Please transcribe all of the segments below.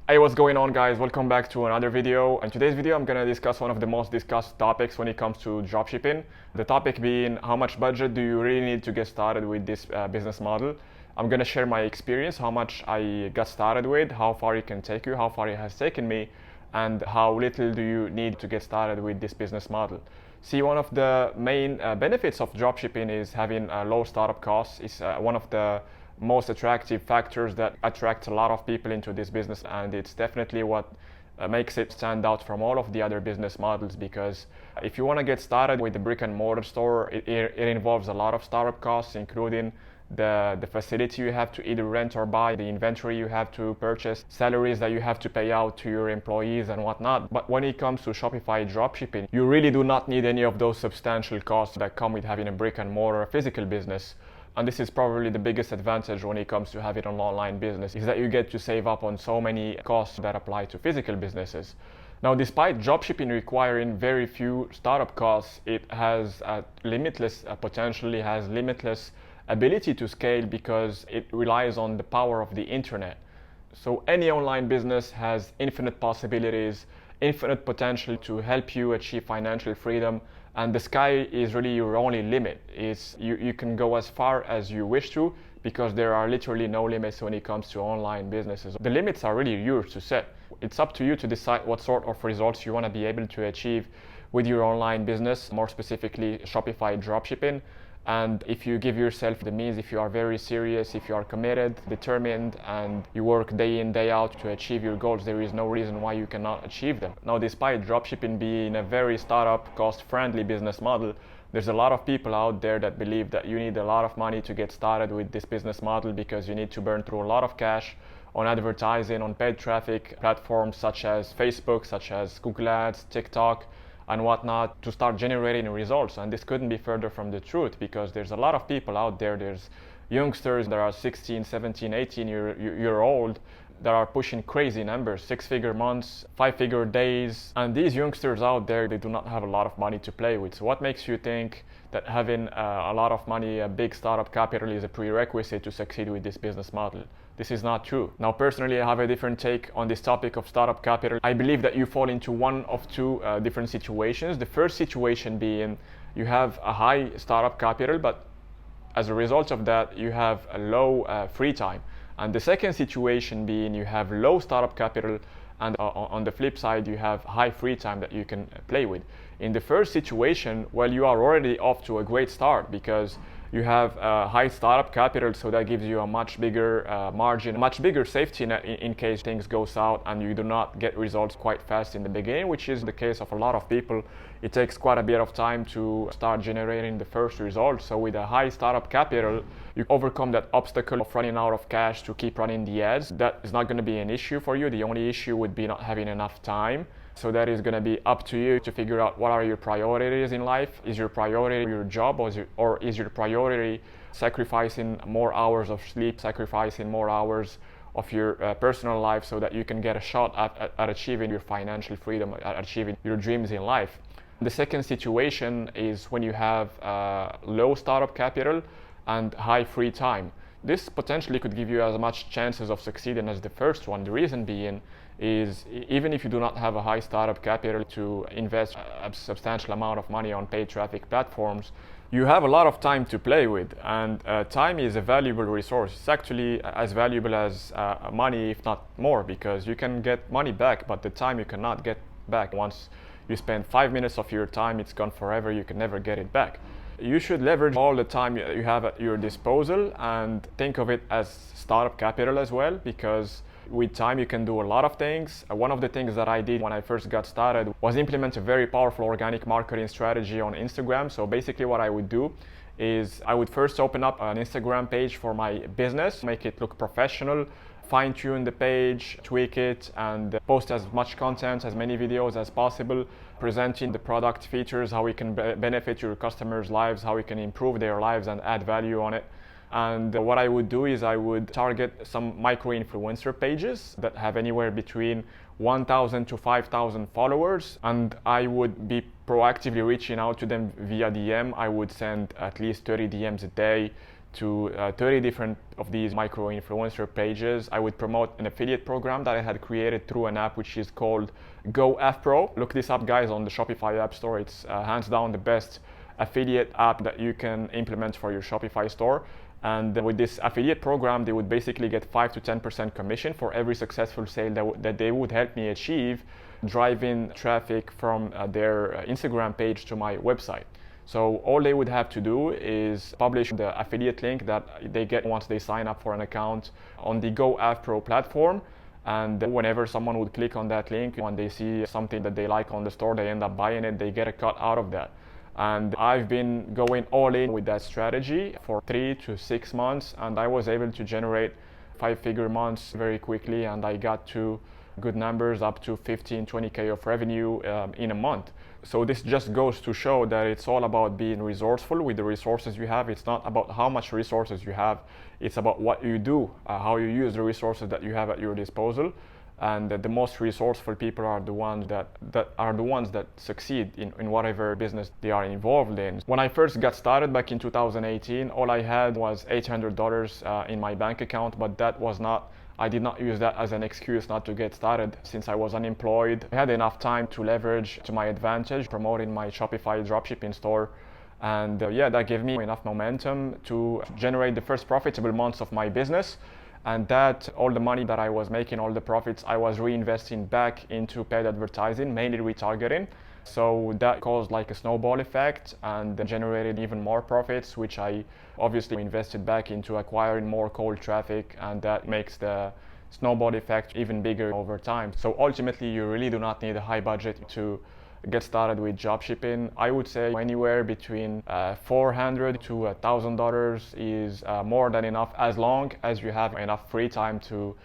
Hey, what's going on, guys? Welcome back to another video. In today's video, I'm going to discuss one of the most discussed topics when it comes to dropshipping. The topic being, how much budget do you really need to get started with this business model? I'm going to share my experience, how much I got started with, how far it can take you, how far it has taken me, and how little do you need to get started with this business model. See, one of the main benefits of dropshipping is having low startup costs. It's one of the most attractive factors that attract a lot of people into this business, and it's definitely what makes it stand out from all of the other business models. Because if you want to get started with the brick and mortar store, it involves a lot of startup costs, including the facility you have to either rent or buy, the inventory you have to purchase, salaries that you have to pay out to your employees and whatnot. But when it comes to Shopify dropshipping, you really do not need any of those substantial costs that come with having a brick and mortar physical business. And this is probably the biggest advantage when it comes to having an online business, is that you get to save up on so many costs that apply to physical businesses. Now, despite dropshipping requiring very few startup costs, it has potentially has limitless ability to scale because it relies on the power of the internet. So any online business has infinite possibilities, infinite potential to help you achieve financial freedom, and the sky is really your only limit. You can go as far as you wish to, because there are literally no limits when it comes to online businesses. The limits are really yours to set. It's up to you to decide what sort of results you want to be able to achieve with your online business, more specifically Shopify dropshipping. And if you give yourself the means, if you are very serious, if you are committed, determined, and you work day in, day out to achieve your goals, there is no reason why you cannot achieve them. Now, despite dropshipping being a very startup, cost-friendly business model, there's a lot of people out there that believe that you need a lot of money to get started with this business model, because you need to burn through a lot of cash on advertising, on paid traffic platforms such as Facebook, such as Google Ads, TikTok, and whatnot, to start generating results. And this couldn't be further from the truth, because there's a lot of people out there, there's youngsters that are 16, 17, 18 year old that are pushing crazy numbers, 6-figure months, 5-figure days. And these youngsters out there, they do not have a lot of money to play with. So what makes you think that having a lot of money, a big startup capital, is a prerequisite to succeed with this business model? This is not true. Now, personally, I have a different take on this topic of startup capital. I believe that you fall into one of two different situations. The first situation being, you have a high startup capital, but as a result of that, you have a low free time. And the second situation being, you have low startup capital, and on the flip side, you have high free time that you can play with. In the first situation, well, you are already off to a great start, because you have a high startup capital, so that gives you a much bigger margin, a much bigger safety net in case things go south and you do not get results quite fast in the beginning, which is the case of a lot of people. It takes quite a bit of time to start generating the first results. So with a high startup capital, you overcome that obstacle of running out of cash to keep running the ads. That is not going to be an issue for you. The only issue would be not having enough time. So that is going to be up to you to figure out what are your priorities in life. Is your priority your job, or is your priority sacrificing more hours of sleep, sacrificing more hours of your personal life, so that you can get a shot at achieving your financial freedom, at achieving your dreams in life? The second situation is when you have low startup capital and high free time. This potentially could give you as much chances of succeeding as the first one. The reason being is, even if you do not have a high startup capital to invest a substantial amount of money on paid traffic platforms, you have a lot of time to play with. And time is a valuable resource. It's actually as valuable as money, if not more, because you can get money back, but the time you cannot get back. Once you spend 5 minutes of your time, it's gone forever. You can never get it back. You should leverage all the time you have at your disposal, and think of it as startup capital as well, because with time you can do a lot of things. One of the things that I did when I first got started was implement a very powerful organic marketing strategy on Instagram. So basically what I would do is, I would first open up an Instagram page for my business, make it look professional, fine-tune the page, tweak it, and post as much content, as many videos as possible, presenting the product features, how we can benefit your customers' lives, how we can improve their lives and add value on it. And what I would do is, I would target some micro-influencer pages that have anywhere between 1,000 to 5,000 followers, and I would be proactively reaching out to them via DM. I would send at least 30 DMs a day to 30 different of these micro influencer pages. I would promote an affiliate program that I had created through an app which is called GoFPro. Look this up, guys, on the Shopify App Store. It's hands down the best affiliate app that you can implement for your Shopify store. And with this affiliate program, they would basically get 5 to 10% commission for every successful sale that they would help me achieve, driving traffic from their Instagram page to my website. So all they would have to do is publish the affiliate link that they get once they sign up for an account on the GoFPro platform. And whenever someone would click on that link, when they see something that they like on the store, they end up buying it, they get a cut out of that. And I've been going all in with that strategy for 3 to 6 months, and I was able to generate 5-figure months very quickly, and I got to good numbers up to 15-20K of revenue in a month. So this just goes to show that it's all about being resourceful with the resources you have. It's not about how much resources you have, it's about what you do, how you use the resources that you have at your disposal. And the most resourceful people are the ones that succeed in whatever business they are involved in. When I first got started back in 2018, all I had was $800 in my bank account, but I did not use that as an excuse not to get started. Since I was unemployed, I had enough time to leverage to my advantage, promoting my Shopify Dropshipping store. And that gave me enough momentum to generate the first profitable months of my business. And that all the money that I was making, all the profits, I was reinvesting back into paid advertising, mainly retargeting. So that caused like a snowball effect and generated even more profits, which I obviously invested back into acquiring more cold traffic, and that makes the snowball effect even bigger over time. So ultimately, you really do not need a high budget to get started with dropshipping. I would say anywhere between $400 to $1,000 is more than enough, as long as you have enough free time to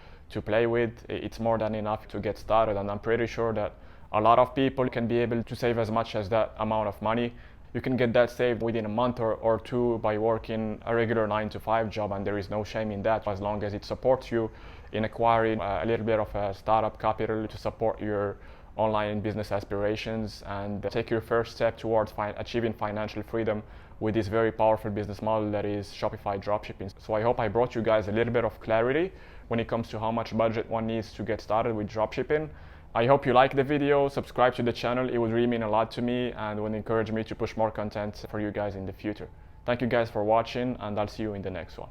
play with. It's more than enough to get started, and I'm pretty sure that a lot of people can be able to save as much as that amount of money. You can get that saved within a month or two by working a regular 9-to-5 job, and there is no shame in that, as long as it supports you in acquiring a little bit of a startup capital to support your online business aspirations and take your first step towards achieving financial freedom with this very powerful business model that is Shopify Dropshipping. So I hope I brought you guys a little bit of clarity when it comes to how much budget one needs to get started with dropshipping. I hope you liked the video. Subscribe to the channel. It would really mean a lot to me and would encourage me to push more content for you guys in the future. Thank you guys for watching, and I'll see you in the next one.